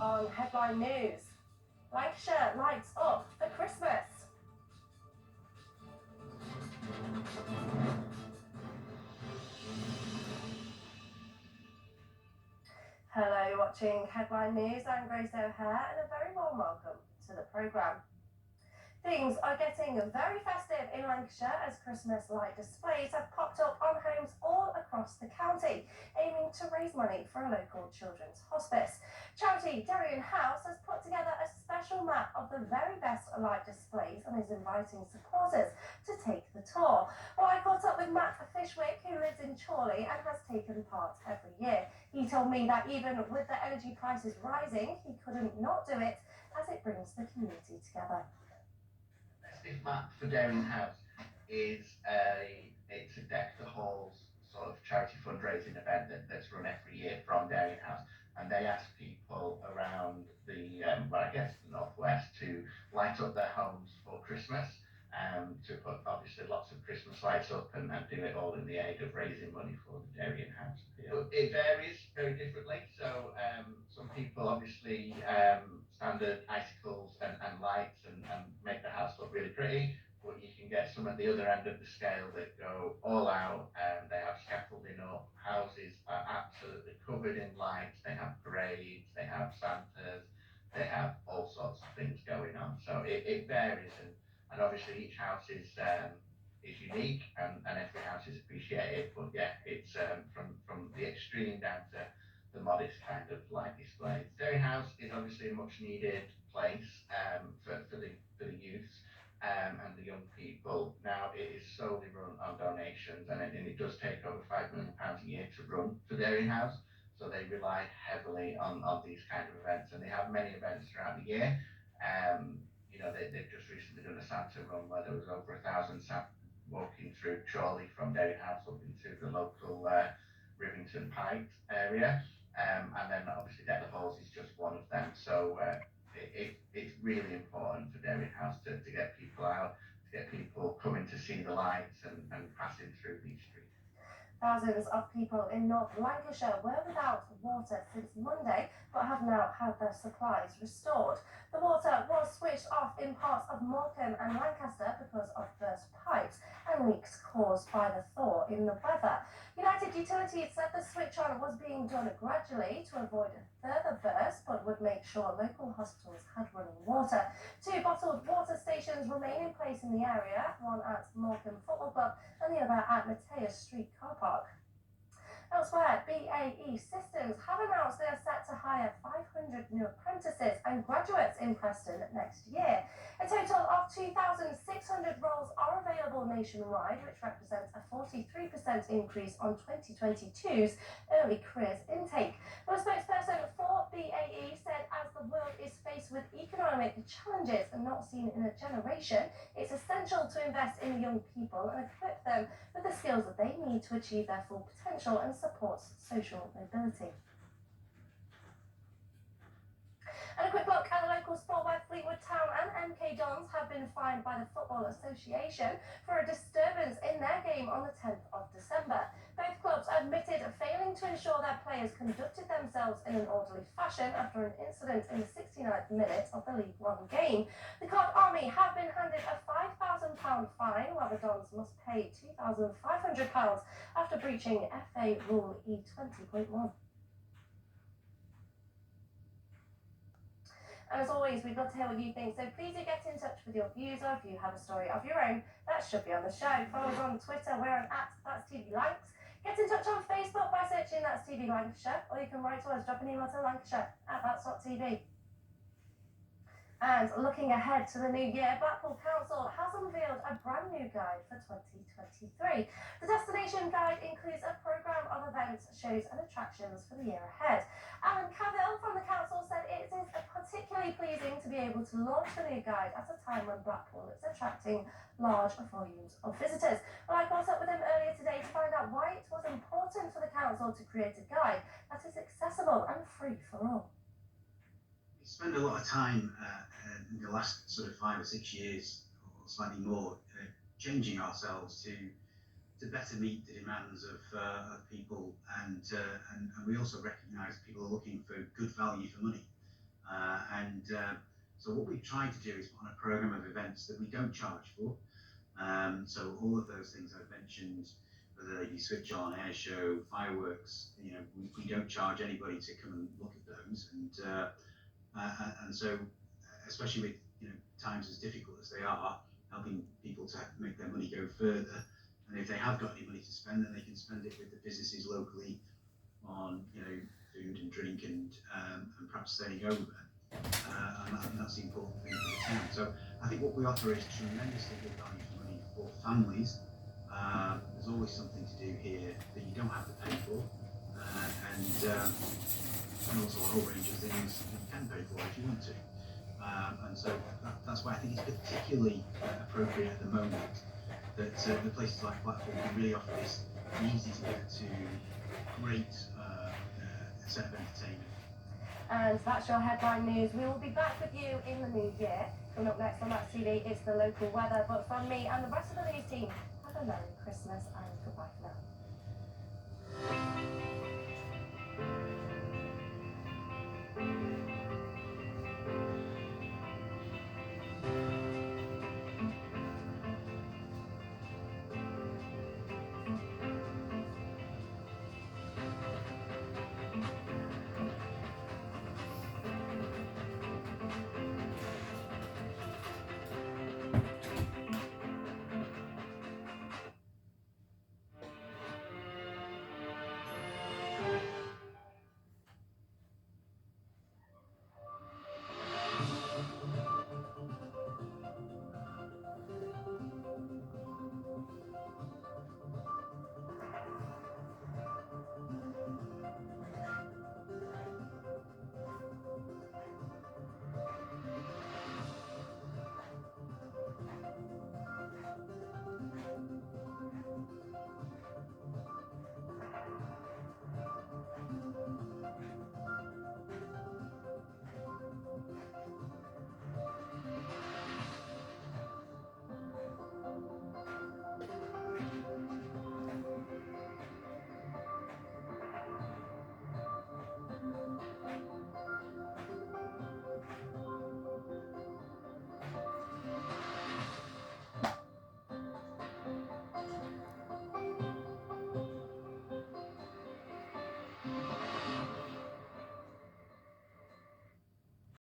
On headline news, Lancashire lights up for Christmas. Hello, you're watching Headline News. I'm Grace O'Hare and a very warm welcome to the programme. Things are getting very festive in Lancashire as Christmas light displays have popped up on homes all across the county, aiming to raise money for a local children's hospice. Charity Darien House has put together a special map of the very best light displays and is inviting supporters to take the tour. Well, I caught up with Matt Fishwick, who lives in Chorley and has taken part every year. He told me that even with the energy prices rising, he couldn't not do it as it brings the community together. Festive map for Darien House is it's a Deck the Halls sort of charity fundraising event that's run every year from Darien House, and they ask people around the the northwest to light up their homes for Christmas. To put obviously lots of Christmas lights up and do it all in the aid of raising money for the Darien House. It varies very differently. So some people obviously standard icicles and lights and make the house look really pretty. But you can get some at the other end of the scale that go all out. They have scaffolding up. Houses are absolutely covered in lights. They have parades. They have Santas. They have all sorts of things going on. So it varies, and obviously each house is unique, and every house is appreciated. But yeah, it's from the extreme down to the modest kind of light displays. Dairy House is obviously a much needed place for the youth and the young people. Now it is solely run on donations, and it does take over £5 million a year to run for Dairy House. So they rely heavily on these kind of events, and they have many events throughout the year. They've just recently done a Santa run where there was over 1,000 walking through Chorley from Dairy House up into the local Rivington Pike area. And then obviously Deck the Halls is just one of them. So it's really important for Dairy House to get people out, to get people coming to see the lights and passing through these streets. Thousands of people in North Lancashire were without water since Monday, but have now had their supplies restored. The water was switched off in parts of Morecambe and Lancaster because of burst pipes and leaks caused by the thaw in the weather. United Utilities said the switch on was being done gradually to avoid further bursts, but would make sure local hospitals had running water. 2 bottled water stations remain in place in the area, one at Morecambe Football Club and the other at Mateus Street Car Park. Elsewhere, BAE Systems have announced they are set to hire 500 new apprentices and graduates in Preston next year. A total of 2,600 roles are available nationwide, which represents a 43% increase on 2022's early careers intake. But a spokesperson for BAE said as the world is faced with economic challenges not seen in a generation, it's essential to invest in young people and equip them with the skills that they need to achieve their full potential and support social mobility. And a quick look at the local sport where Fleetwood Town and MK Dons have been fined by the Football Association for a disturbance in their game on the 10th of December. Both clubs admitted failing to ensure their players conducted themselves in an orderly fashion after an incident in the 69th minute of the League One game. The Cod Army have been handed a £5,000 fine, while the Dons must pay £2,500 after breaching FA Rule E20.1. And as always, we'd love to hear what you think, so please do get in touch with your views, or if you have a story of your own that should be on the show. Follow us on Twitter, we're on @That'sTVLancs. Get in touch on Facebook by searching That's TV Lancashire, or you can write to us, drop an email to Lancashire@That's.TV. And looking ahead to the new year, Blackpool Council has unveiled a brand new guide for 2023. The destination guide includes a programme of events, shows and attractions for the year ahead. Alan Cavill from the council said it is particularly pleasing to be able to launch the new guide at a time when Blackpool is attracting large volumes of visitors. Well, I caught up with him earlier today to find out why it was important for the council to create a guide that is accessible and free for all. We spend a lot of time in the last sort of 5 or 6 years, or slightly more, changing ourselves to better meet the demands of people, and we also recognise people are looking for good value for money. So what we've tried to do is put on a program of events that we don't charge for. So all of those things I've mentioned, whether they be switch on, air show, fireworks, we don't charge anybody to come and look at those. And so, especially with times as difficult as they are, helping people to make their money go further. And if they have got any money to spend, then they can spend it with the businesses locally on food and drink and perhaps staying over. And that's the important thing for the town. So I think what we offer is tremendously good value for money for families. There's always something to do here that you don't have to pay for, and also a whole range of things that you can pay for if you want to. And so that's why I think it's particularly appropriate at the moment that the places like Blackpool can really offer this easy to get to, great set of entertainment. And that's your headline news. We will be back with you in the new year. Coming up next on that CD, it's the local weather. But from me and the rest of the news team, have a Merry Christmas and goodbye for now.